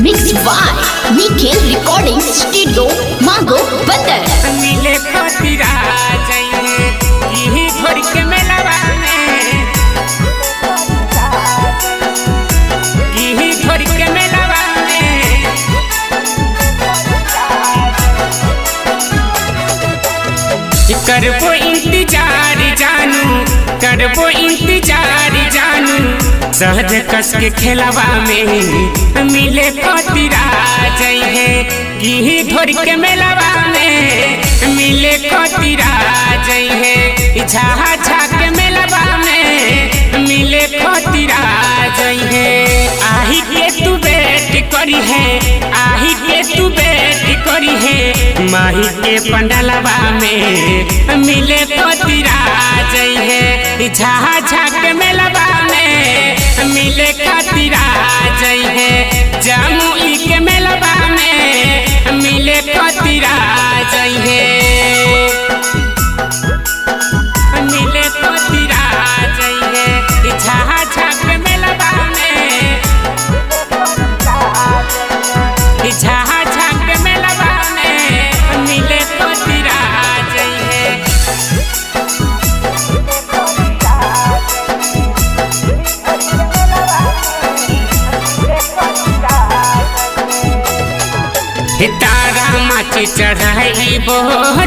Mixed by Nikhil Recording Studio, Mago, Bandar. मिले खतीरा जाइए यही घोड़ के मेलावा में, यही घोड़ के मेलावा में। करबो इंतजार जानू, करबो इंतजार जानू, सहज कस के खेलावा में मिले खतीरा जाइए यही घोड़ के मेलावा में, मिले खतीरा जाइए झाहा के मेलावा में, मिले खतीरा जाइए। आही के तू बेट करी है, आही के तू बेट करी है, माही के पंडलवा में मिले खतीरा जाइए झाहा के मेलावा में, मिले खतीरा जाइए। जामुई के मेलावा में मिले खतीरा जाइए, मिले खतीरा जाइए झाहा के मेलावा में, झाहा के मेलावा में मिले खतीरा जाइए। तारा माची चढ़ाइबो,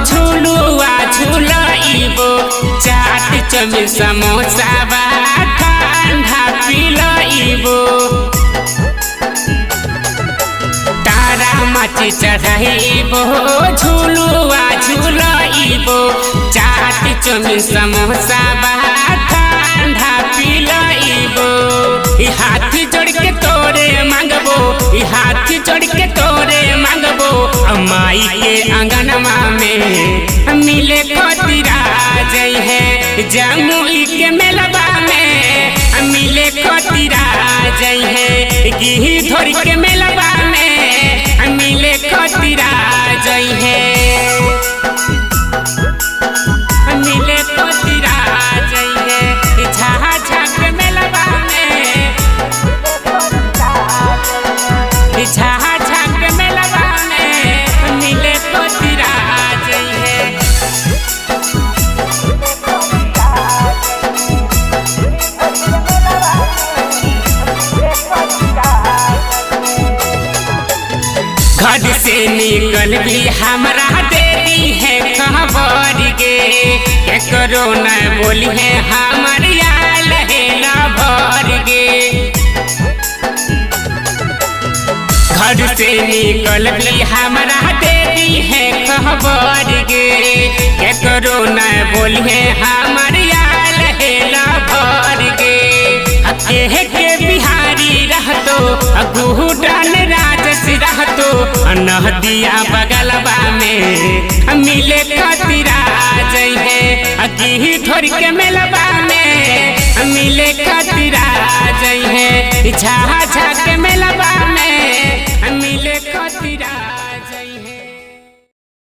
झूलुआ झूलाइबो, चाट चमिन समोसा बा ठंडा पिलाइबो। तारा माची चढ़ाइबो, झूलुआ झूलाइबो, चाट चमिन समोसा बा ठंडा पिलाइबो। हाथ जोड़ के तोरे मांगबो, हाथ जोड़ के तोरे मांगबो, माई के आंगनमा में मिले खतीरा जाइए। जामुई के मेलावा में मिले खतीरा जाइए, गिही धोरी के मेलावा में मिले खतीरा जाइए, मिले खतीरा जाइए झाहा के मेलावा में, झाहा के मेलावा में मिले खतीरा जाइए। घर से निकल भी हमरा देरी है खबर गे, करो न बोली है हमर आल है ना भर गे। घर से निकल भी हमरा देरी है खबर गे, करो न बोली है हमर आल है ना भर गे। कह के बिहारी रहतो गुहुडान राजस रहतो, नहदिया बगलवा में मिले खतीरा जाइए गिही धोरी के मेलावा में,